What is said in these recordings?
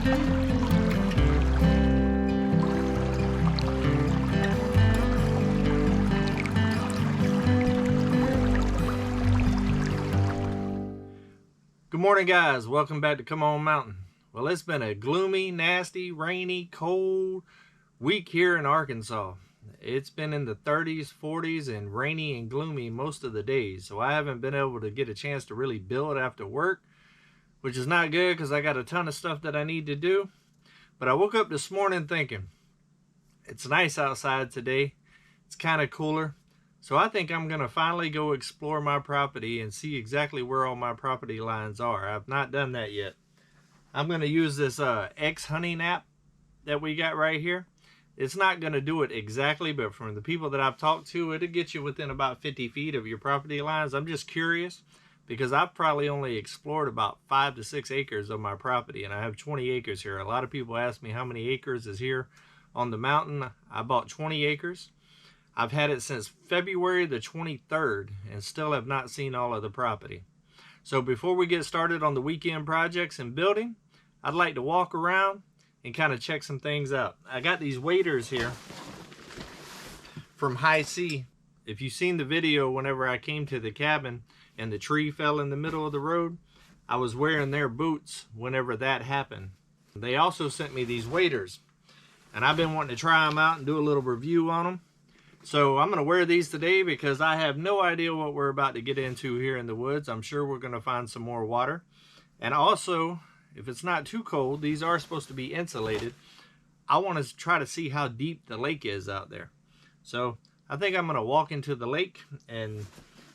Good morning, guys. Welcome back to Come On Mountain. Well, it's been a gloomy, nasty, rainy, cold week here in Arkansas. It's been in the 30s, 40s, and rainy and gloomy most of the days. So I haven't been able to get a chance to really build after work, which is not good because I got a ton of stuff that I need to do. But I woke up this morning thinking, it's nice outside today. It's kind of cooler. So I think I'm going to finally go explore my property and see exactly where all my property lines are. I've not done that yet. I'm going to use this XHUNT app that we got right here. It's not going to do it exactly, but from the people that I've talked to, it'll get you within about 50 feet of your property lines. I'm just curious because I've probably only explored about 5 to 6 acres of my property, and I have 20 acres here. A lot of people ask me how many acres is here on the mountain. I bought 20 acres. I've had it since February the 23rd and still have not seen all of the property. So before we get started on the weekend projects and building, I'd like to walk around and kind of check some things out. I got these waders here from High C. If you've seen the video whenever I came to the cabin and the tree fell in the middle of the road, I was wearing their boots whenever that happened. They also sent me these waders, and I've been wanting to try them out and do a little review on them. So I'm going to wear these today because I have no idea what we're about to get into here in the woods. I'm sure we're going to find some more water. And also, if it's not too cold, these are supposed to be insulated. I want to try to see how deep the lake is out there. So I think I'm going to walk into the lake and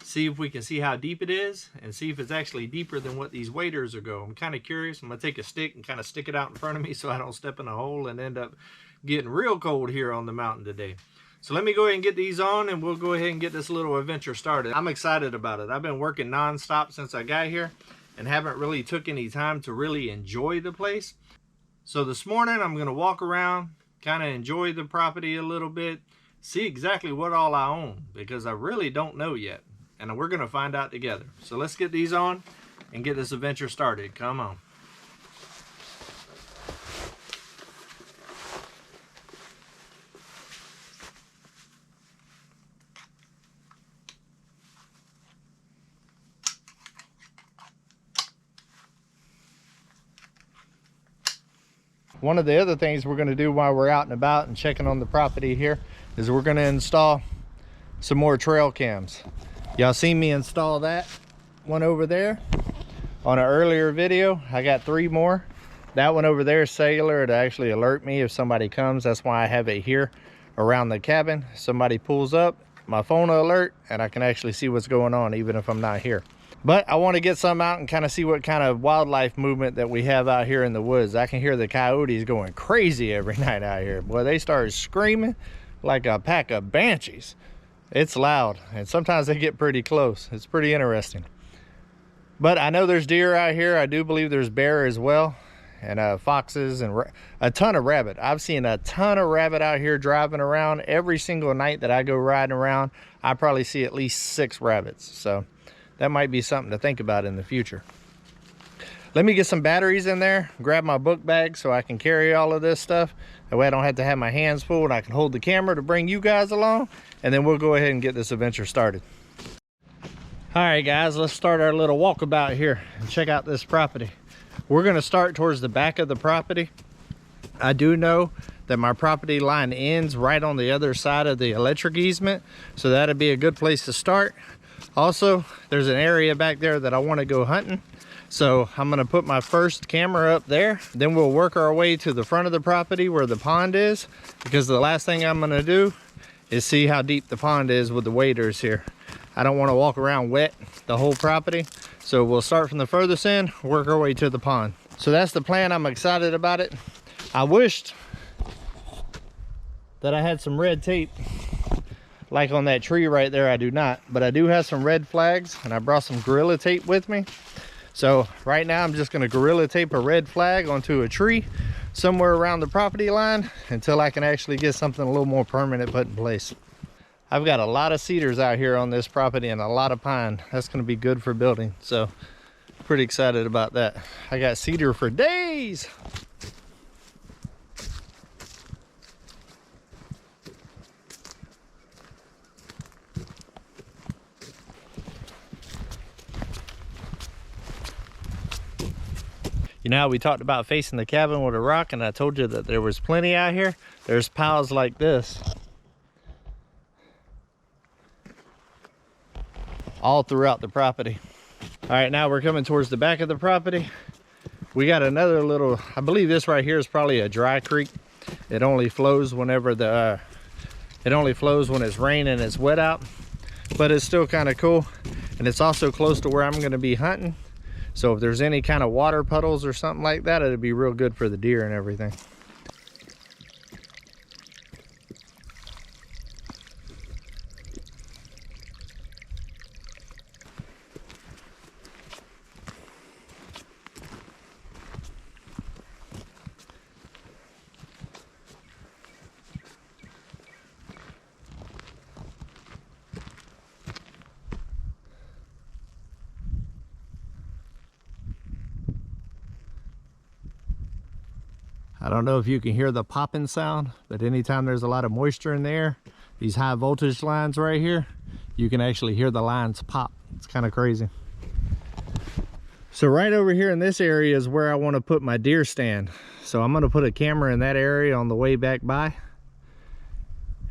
see if we can see how deep it is and see if it's actually deeper than what these waders are going. I'm kind of curious. I'm going to take a stick and kind of stick it out in front of me so I don't step in a hole and end up getting real cold here on the mountain today. So let me go ahead and get these on and we'll go ahead and get this little adventure started. I'm excited about it. I've been working non-stop since I got here and haven't really took any time to really enjoy the place. So this morning I'm going to walk around, kind of enjoy the property a little bit, see exactly what all I own because I really don't know yet. And we're going to find out together. So let's get these on and get this adventure started. Come on. One of the other things we're going to do while we're out and about and checking on the property here is we're going to install some more trail cams. Y'all seen me install that one over there on an earlier video. I got 3 more. That one over there is cellular to actually alert me if somebody comes. That's why I have it here around the cabin. Somebody pulls up, my phone will alert and I can actually see what's going on even if I'm not here. But I want to get some out and kind of see what kind of wildlife movement that we have out here in the woods. I can hear the coyotes going crazy every night out here. Boy, they start screaming like a pack of banshees. It's loud, and sometimes they get pretty close. It's pretty interesting. But I know there's deer out here. I do believe there's bear as well, and foxes, and a ton of rabbit. I've seen a ton of rabbit out here driving around. Every single night that I go riding around, I probably see at least 6 rabbits. So that might be something to think about in the future. Let me get some batteries in there, grab my book bag so I can carry all of this stuff. That way I don't have to have my hands full and I can hold the camera to bring you guys along. And then we'll go ahead and get this adventure started. All right, guys, let's start our little walkabout here and check out this property. We're going to start towards the back of the property. I do know that my property line ends right on the other side of the electric easement. So that'd be a good place to start. Also, there's an area back there that I want to go hunting. So I'm going to put my first camera up there. Then we'll work our way to the front of the property where the pond is. Because the last thing I'm going to do is see how deep the pond is with the waders here. I don't want to walk around wet the whole property. So we'll start from the furthest end, work our way to the pond. So that's the plan. I'm excited about it. I wished that I had some red tape. Like on that tree right there, I do not, but I do have some red flags and I brought some Gorilla Tape with me. So right now I'm just going to Gorilla Tape a red flag onto a tree somewhere around the property line until I can actually get something a little more permanent put in place. I've got a lot of cedars out here on this property and a lot of pine. That's going to be good for building. So pretty excited about that. I got cedar for days. You know how we talked about facing the cabin with a rock, and I told you that there was plenty out here? There's piles like this all throughout the property. All right, now we're coming towards the back of the property. We got another little, I believe this right here is probably a dry creek. It only flows whenever it only flows when it's rain and it's wet out, but it's still kind of cool. And it's also close to where I'm going to be hunting. So if there's any kind of water puddles or something like that, it'd be real good for the deer and everything. I don't know if you can hear the popping sound, but anytime there's a lot of moisture in the air, these high voltage lines right here, you can actually hear the lines pop. It's kind of crazy. So right over here in this area is where I want to put my deer stand. So I'm going to put a camera in that area on the way back by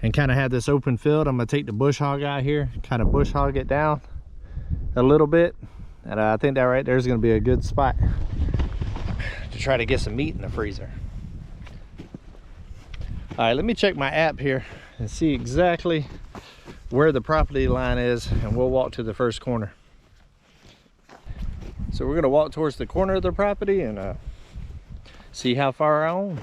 and kind of have this open field. I'm going to take the bush hog out here, kind of bush hog it down a little bit. And I think that right there is going to be a good spot to try to get some meat in the freezer. All right, let me check my app here and see exactly where the property line is, and we'll walk to the first corner. So we're gonna walk towards the corner of the property and see how far I own.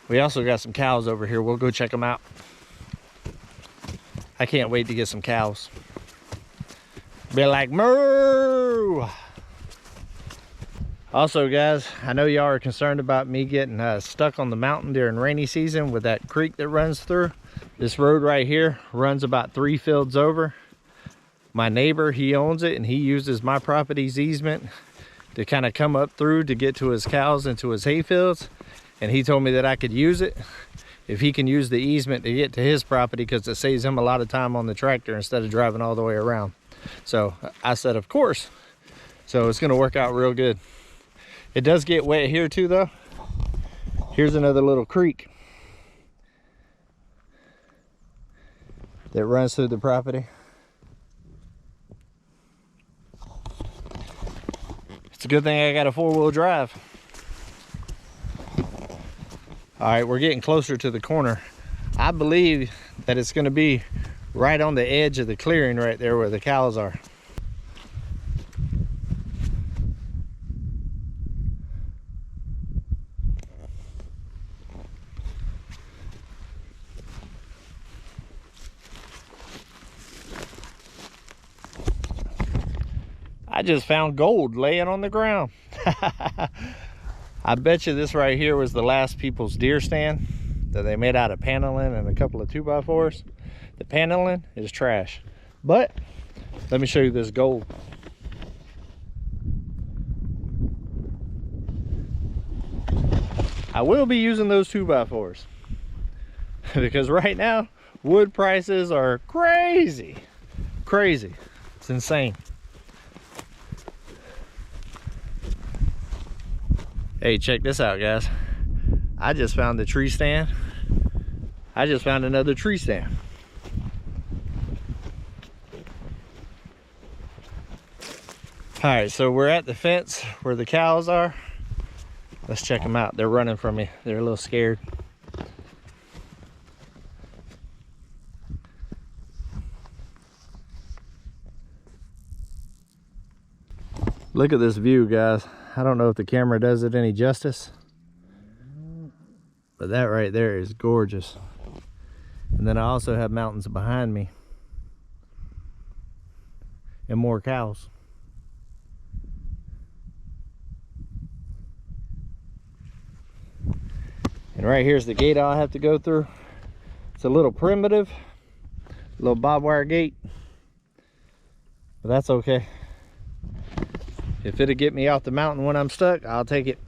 We also got some cows over here. We'll go check them out. I can't wait to get some cows. Be like, moo! Also, guys, I know y'all are concerned about me getting stuck on the mountain during rainy season with that creek that runs through. This road right here runs about 3 fields over. My neighbor, he owns it, and he uses my property's easement to kind of come up through to get to his cows and to his hay fields. And he told me that I could use it if he can use the easement to get to his property, because it saves him a lot of time on the tractor instead of driving all the way around. So I said, of course. So it's going to work out real good. It does get wet here too, though. Here's another little creek that runs through the property. It's a good thing I got a 4-wheel drive. All right, we're getting closer to the corner. I believe that it's going to be right on the edge of the clearing right there where the cows are. I just found gold laying on the ground. I bet you this right here was the last people's deer stand that they made out of paneling and a couple of 2x4s. The paneling is trash, but let me show you this gold. I will be using those 2x4s because right now wood prices are crazy. It's insane. Hey, check this out, guys. I just found the tree stand. I just found another tree stand. All right, so we're at the fence where the cows are. Let's check them out. They're running from me. They're a little scared. Look at this view, guys. I don't know if the camera does it any justice, but that right there is gorgeous. And then I also have mountains behind me and more cows. And right here's the gate I'll have to go through. It's a little primitive, little barbed wire gate, but that's okay. If it'll get me off the mountain when I'm stuck, I'll take it.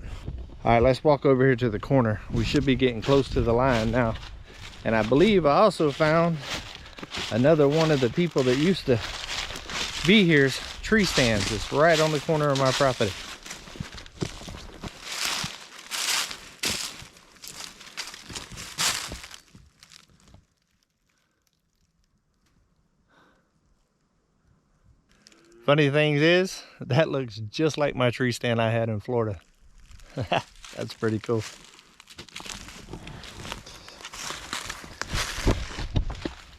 All right, let's walk over here to the corner. We should be getting close to the line now. And I believe I also found another one of the people that used to be here's tree stands. It's right on the corner of my property. Funny thing is, that looks just like my tree stand I had in Florida. That's pretty cool.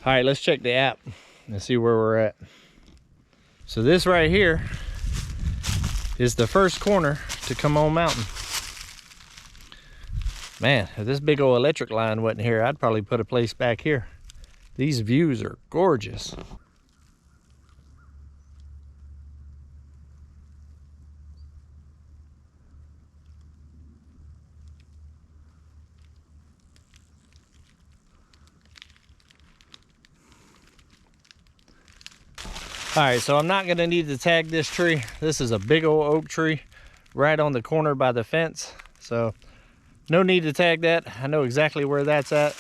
All right, let's check the app and see where we're at. So this right here is the first corner to Come On Mountain. Man, if this big old electric line wasn't here, I'd probably put a place back here. These views are gorgeous. All right, so I'm not gonna need to tag this tree. This is a big old oak tree right on the corner by the fence. So no need to tag that. I know exactly where that's at.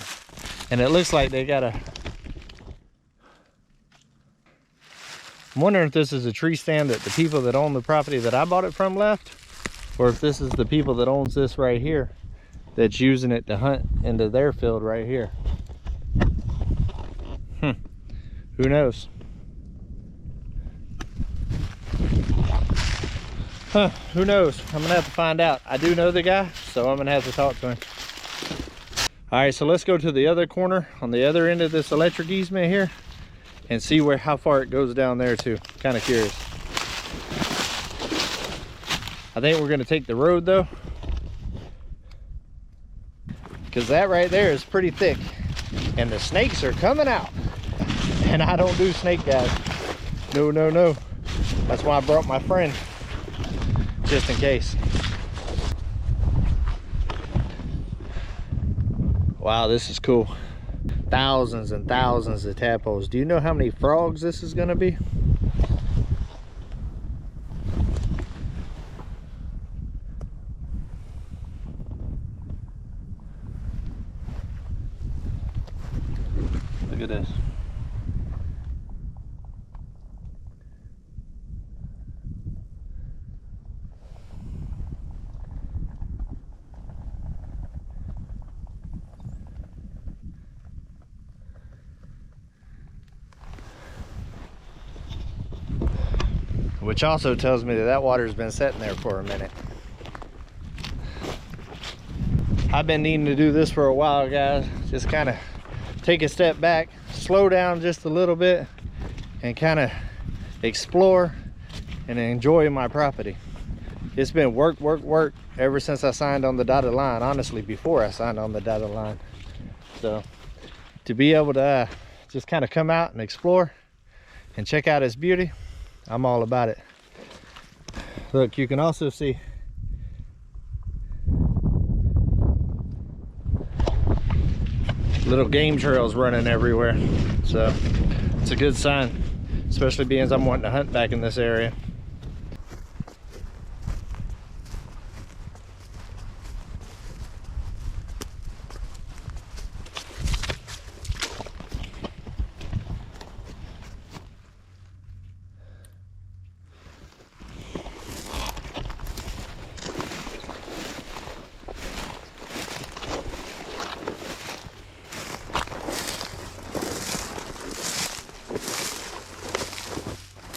And it looks like they got a... I'm wondering if this is a tree stand that the people that own the property that I bought it from left, or if this is the people that owns this right here that's using it to hunt into their field right here. Who knows? Who knows? I'm gonna have to find out. I do know the guy, so I'm gonna have to talk to him. All right, so let's go to the other corner on the other end of this electric easement here and see how far it goes down there too. Kind of curious. I think we're gonna take the road though, because that right there is pretty thick and the snakes are coming out. And I don't do snake, guys. No, no, no. That's why I brought my friend, just in case. Wow, this is cool. Thousands and thousands of tadpoles. Do you know how many frogs this is gonna be? Look at this. Which also tells me that that water's been sitting there for a minute. I've been needing to do this for a while, guys. Just kind of take a step back, slow down just a little bit, and kind of explore and enjoy my property. It's been work ever since I signed on the dotted line. Honestly, before I signed on the dotted line. So to be able to just kind of come out and explore and check out its beauty, I'm all about it. Look, you can also see little game trails running everywhere. So it's a good sign, especially being as I'm wanting to hunt back in this area.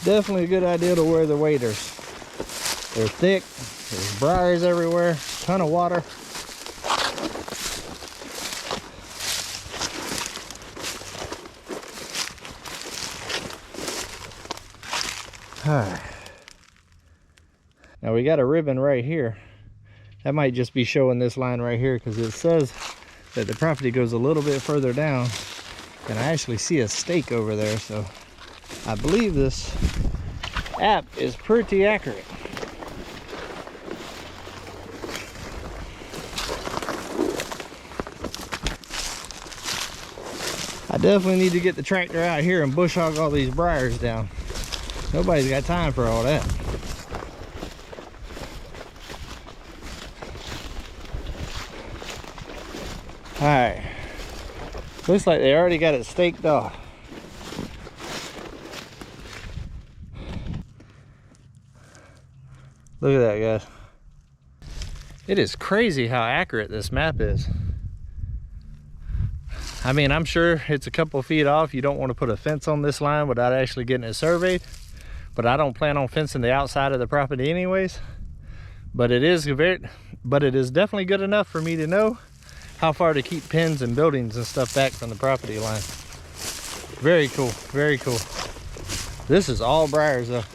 Definitely a good idea to wear the waders. They're thick, there's briars everywhere, ton of water. Now we got a ribbon right here. That might just be showing this line right here, because it says that the property goes a little bit further down, and I actually see a stake over there, so I believe this app is pretty accurate. I definitely need to get the tractor out here and bush hog all these briars down. Nobody's got time for all that. All right, looks like they already got it staked off. Look at that, guys. It is crazy how accurate this map is. I mean, I'm sure it's a couple of feet off. You don't want to put a fence on this line without actually getting it surveyed, but I don't plan on fencing the outside of the property anyways. But it is definitely good enough for me to know how far to keep pins and buildings and stuff back from the property line. Very cool, very cool. This is all briars though.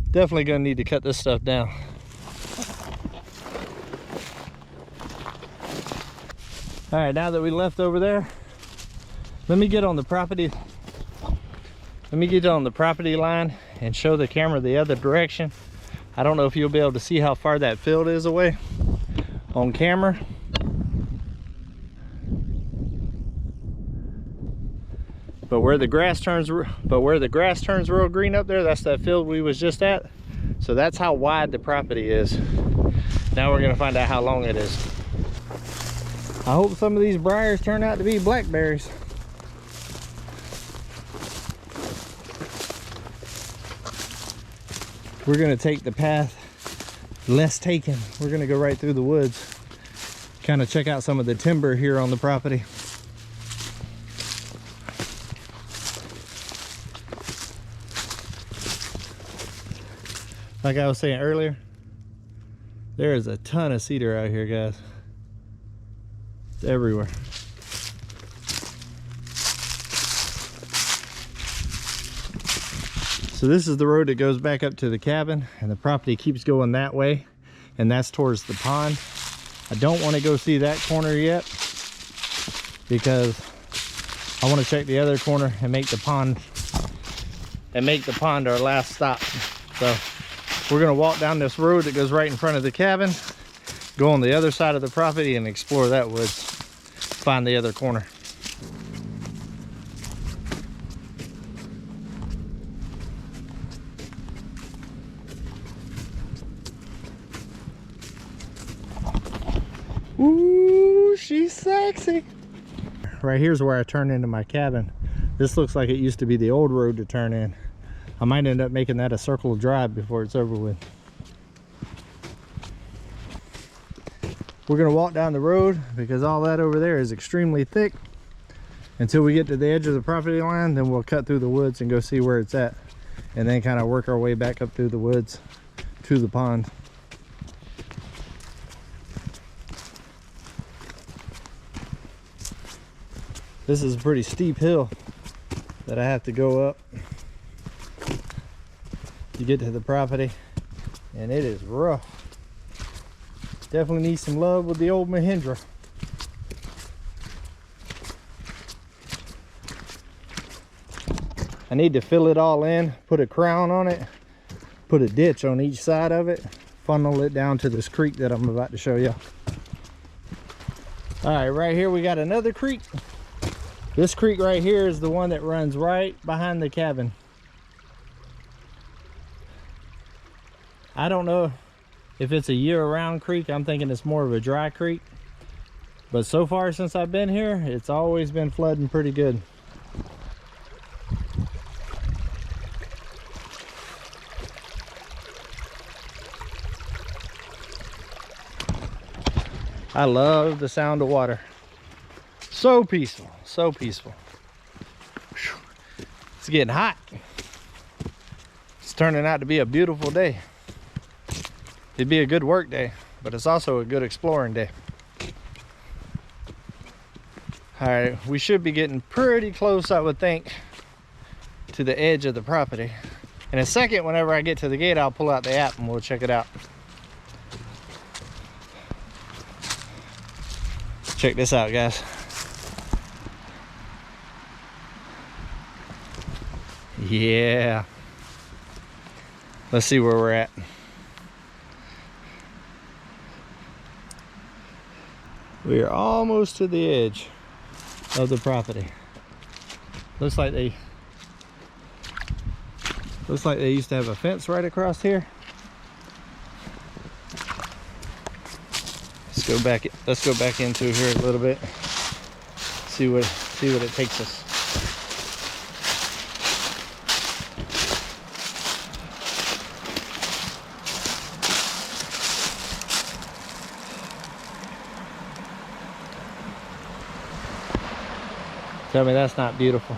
Definitely gonna need to cut this stuff down. All right, now that we left over there, let me get on the property. Let me get on the property line and show the camera the other direction. I don't know if you'll be able to see how far that field is away on camera. But where the grass turns real green up there, that's that field we was just at. So that's how wide the property is. Now we're gonna find out how long it is. I hope some of these briars turn out to be blackberries. We're gonna take the path less taken. We're gonna go right through the woods, kind of check out some of the timber here on the property. Like I was saying earlier, there is a ton of cedar out here, guys. It's everywhere. So this is the road that goes back up to the cabin, and the property keeps going that way, and that's towards the pond. I don't want to go see that corner yet because I want to check the other corner and make the pond our last stop. So we're gonna walk down this road that goes right in front of the cabin, go on the other side of the property and explore that woods, find the other corner. Ooh, she's sexy. Right here's where I turn into my cabin. This looks like it used to be the old road to turn in. I might end up making that a circle drive before it's over with. We're gonna walk down the road because all that over there is extremely thick until we get to the edge of the property line. Then we'll cut through the woods and go see where it's at, and then kind of work our way back up through the woods to the pond. This is a pretty steep hill that I have to go up to get to the property, and it is rough. Definitely needs some love with the old Mahindra. I need to fill it all in, put a crown on it, put a ditch on each side of it, funnel it down to this creek that I'm about to show you. All right, right here we got another creek. This creek right here is the one that runs right behind the cabin. I don't know if it's a year-round creek. I'm thinking it's more of a dry creek. But so far since I've been here, it's always been flooding pretty good. I love the sound of water. So peaceful, so peaceful. It's getting hot. It's turning out to be a beautiful day. It'd be a good work day, but it's also a good exploring day. All right, we should be getting pretty close, I would think, to the edge of the property. In a second, whenever I get to the gate, I'll pull out the app and we'll check it out. Check this out, guys. Yeah. Let's see where we're at. We are almost to the edge of the property. Looks like they used to have a fence right across here. Let's go back into here a little bit. See what it takes us. Tell me that's not beautiful.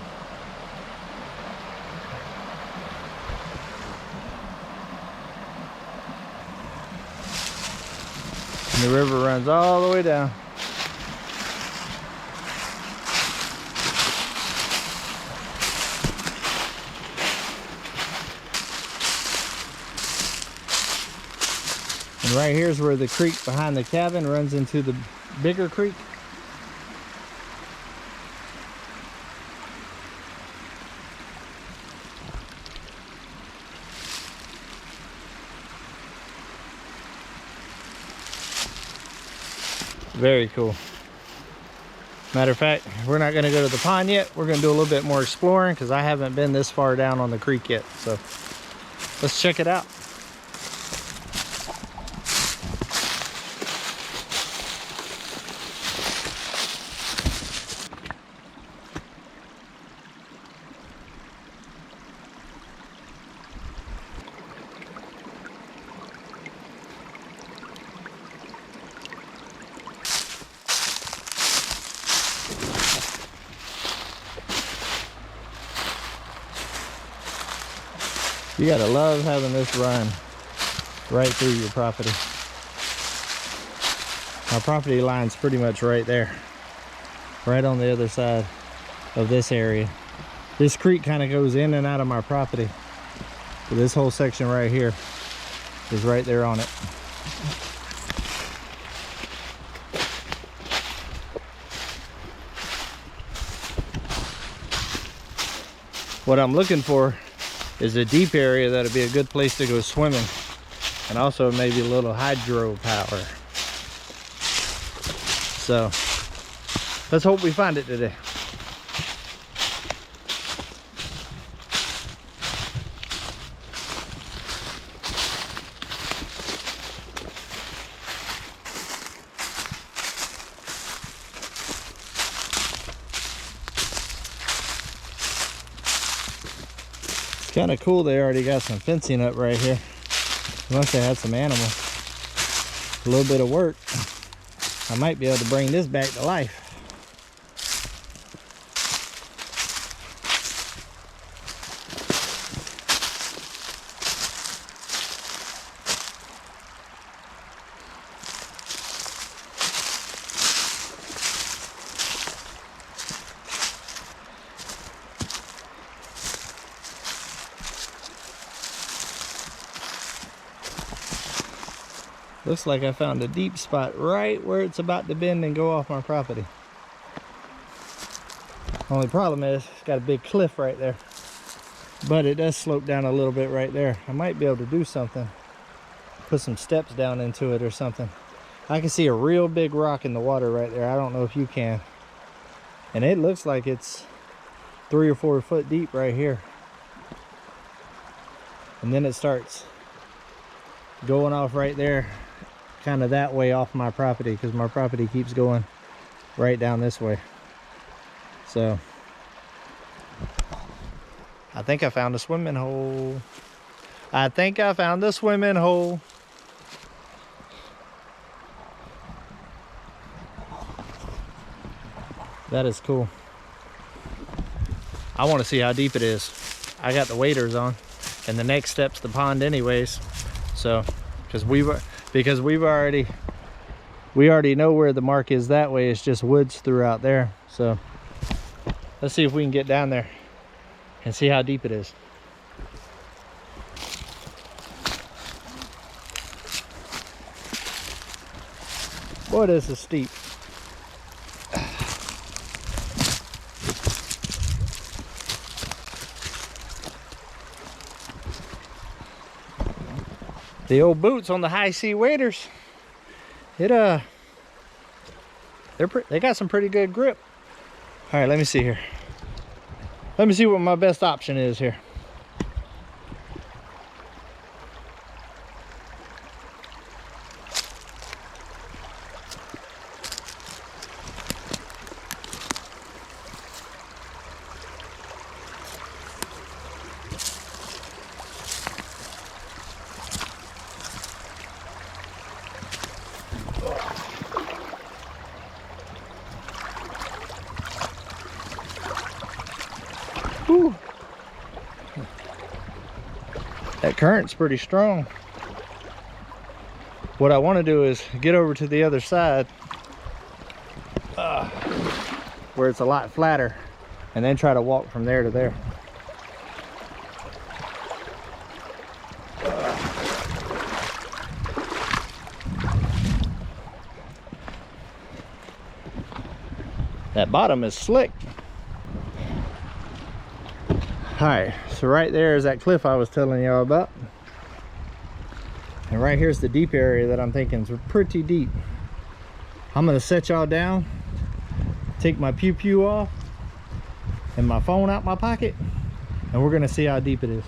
And the river runs all the way down. And right here is where the creek behind the cabin runs into the bigger creek. Very cool. Matter of fact, we're not going to go to the pond yet. We're going to do a little bit more exploring because I haven't been this far down on the creek yet. So let's check it out. You gotta love having this run right through your property. My property line's pretty much right there, right on the other side of this area. This creek kind of goes in and out of my property. So this whole section right here is right there on it. What I'm looking for is a deep area that'll be a good place to go swimming, and also maybe a little hydropower. So let's hope we find it today. Kind of cool, they already got some fencing up right here. Must have had some animals. A little bit of work. I might be able to bring this back to life. Looks like I found a deep spot right where it's about to bend and go off my property. Only problem is it's got a big cliff right there, but it does slope down a little bit right there. I might be able to do something, put some steps down into it or something. I can see a real big rock in the water right there. I don't know if you can. And it looks like it's 3 or 4 foot deep right here. And then it starts going off right there, kind of that way off my property, because my property keeps going right down this way. So I think I found a swimming hole. I think I found a swimming hole. That is cool. I want to see how deep it is. I got the waders on, and the next step's the pond anyways. So we already know where the mark is that way. It's just woods throughout there. So let's see if we can get down there and see how deep it is. Boy, this is steep. The old boots on the high sea waders, they got some pretty good grip. All right, let me see here. Let me see what my best option is here. That current's pretty strong. What I want to do is get over to the other side where it's a lot flatter, and then try to walk from there to there. That bottom is slick. All right, so right there is that cliff I was telling y'all about. And right here's the deep area that I'm thinking is pretty deep. I'm gonna set y'all down, take my pew off and my phone out my pocket, and we're gonna see how deep it is.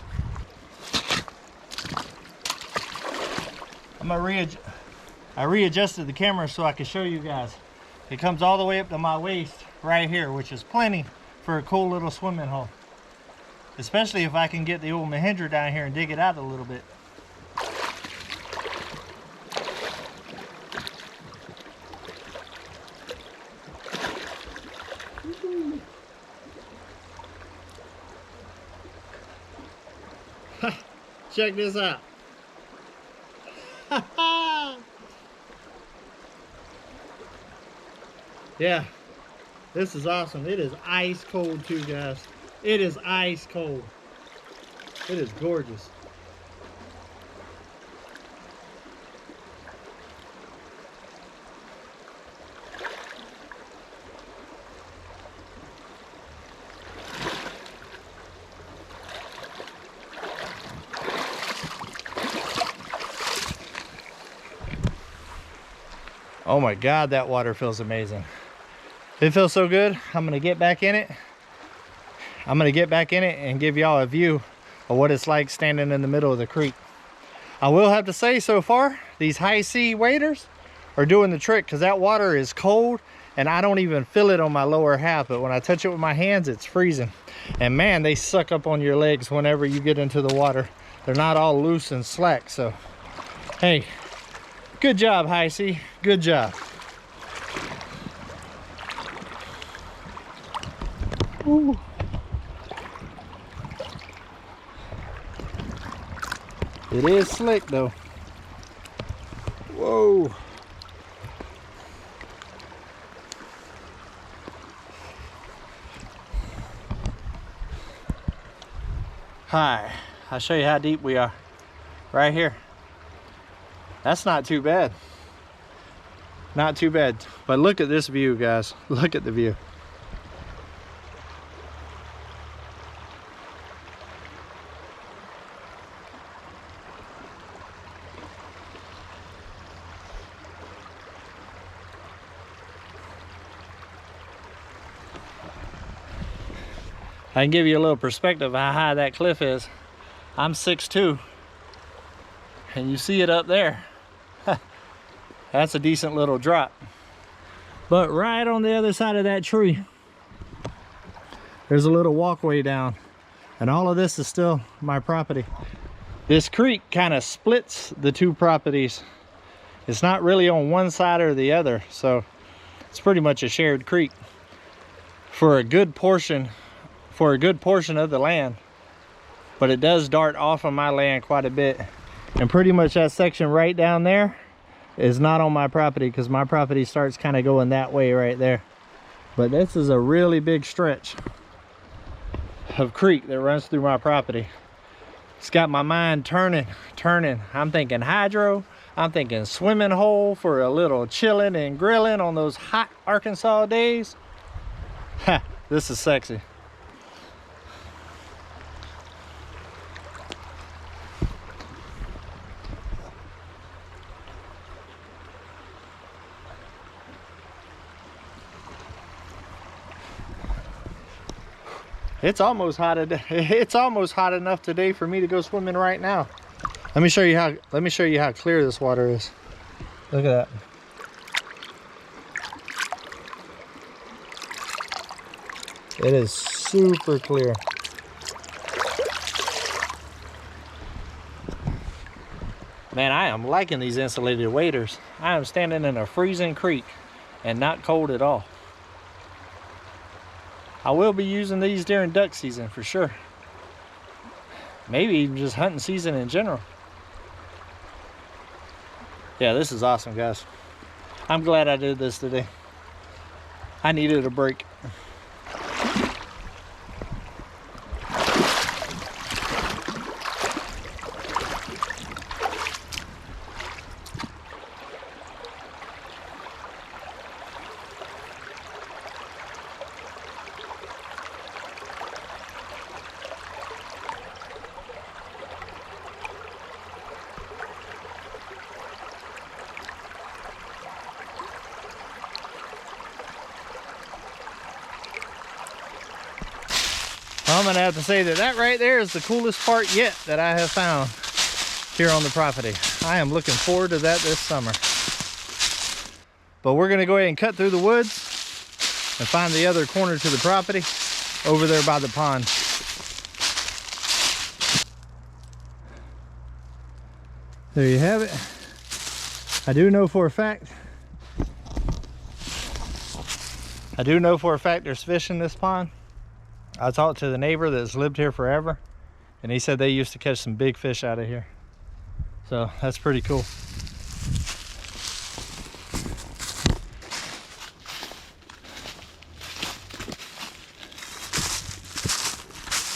I readjusted the camera so I can show you guys. It comes all the way up to my waist right here, which is plenty for a cool little swimming hole. Especially if I can get the old Mahindra down here and dig it out a little bit. Check this out. Yeah, this is awesome. It is ice cold too, guys. It is ice cold. It is gorgeous. Oh my God, that water feels amazing. It feels so good. I'm gonna get back in it. I'm gonna get back in it and give y'all a view of what it's like standing in the middle of the creek. I will have to say, so far, these high sea waders are doing the trick, because that water is cold and I don't even feel it on my lower half, but when I touch it with my hands, it's freezing. And man, they suck up on your legs whenever you get into the water. They're not all loose and slack, so hey, good job, high sea, good job. Ooh. It is slick though. Whoa. Hi, I'll show you how deep we are. Right here. That's not too bad. Not too bad. But look at this view, guys. Look at the view. I can give you a little perspective of how high that cliff is. I'm 6'2", and you see it up there. That's a decent little drop. But right on the other side of that tree, there's a little walkway down, and all of this is still my property. This creek kind of splits the two properties. It's not really on one side or the other, so it's pretty much a shared creek for a good portion of the land. But it does dart off of my land quite a bit, and pretty much that section right down there is not on my property, because my property starts kind of going that way right there. But this is a really big stretch of creek that runs through my property. It's got my mind turning. I'm thinking hydro, I'm thinking swimming hole for a little chilling and grilling on those hot Arkansas days. Ha, this is sexy. It's almost hot enough today for me to go swimming right now. Let me show you how clear this water is. Look at that. It is super clear. Man, I am liking these insulated waders. I am standing in a freezing creek and not cold at all. I will be using these during duck season for sure. maybe even just hunting season in general. Yeah, this is awesome, guys. I'm glad I did this today. I needed a break. I'm gonna have to say that that right there is the coolest part yet that I have found here on the property. I am looking forward to that this summer. But we're gonna go ahead and cut through the woods and find the other corner to the property over there by the pond. There you have it. I do know for a fact there's fish in this pond. I talked to the neighbor that's lived here forever, and he said they used to catch some big fish out of here. So that's pretty cool.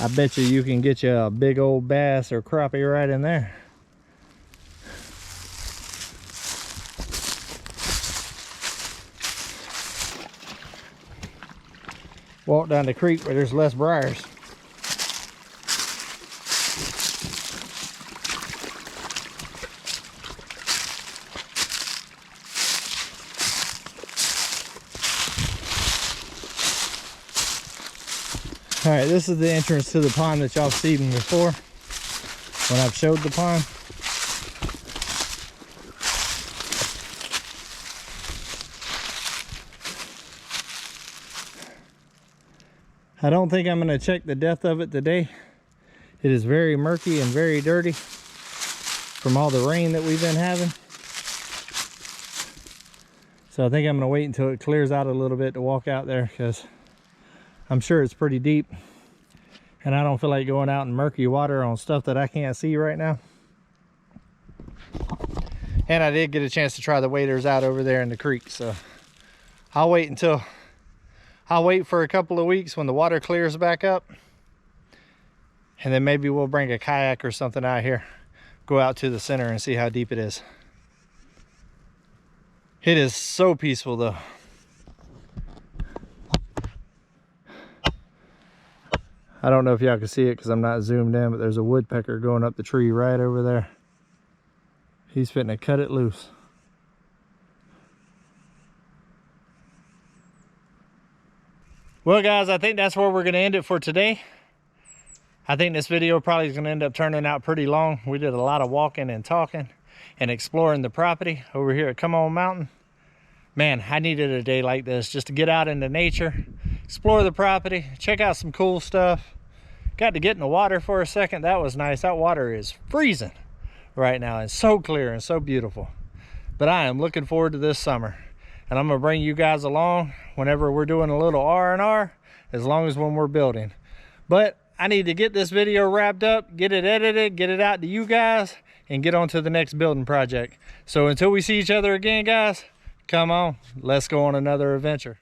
I bet you can get you a big old bass or crappie right in there. Walk down the creek where there's less briars. All right, this is the entrance to the pond that y'all seen before when I've showed the pond. I don't think I'm going to check the depth of it today. It is very murky and very dirty from all the rain that we've been having. So I think I'm going to wait until it clears out a little bit to walk out there, because I'm sure it's pretty deep. And I don't feel like going out in murky water on stuff that I can't see right now. And I did get a chance to try the waders out over there in the creek, so I'll wait for a couple of weeks when the water clears back up, and then maybe we'll bring a kayak or something out here, go out to the center and see how deep it is. It is so peaceful though. I don't know if y'all can see it because I'm not zoomed in, but there's a woodpecker going up the tree right over there. He's fitting to cut it loose. Well guys, I think that's where we're gonna end it for today. I think this video probably is gonna end up turning out pretty long. We did a lot of walking and talking and exploring the property over here at Come On Mountain. Man, I needed a day like this just to get out into nature, explore the property, check out some cool stuff. Got to get in the water for a second. That was nice. That water is freezing right now. It's so clear and so beautiful. But I am looking forward to this summer. And I'm gonna bring you guys along whenever we're doing a little R&R, as long as when we're building. But I need to get this video wrapped up, get it edited, get it out to you guys, and get on to the next building project. So until we see each other again, guys, come on, let's go on another adventure.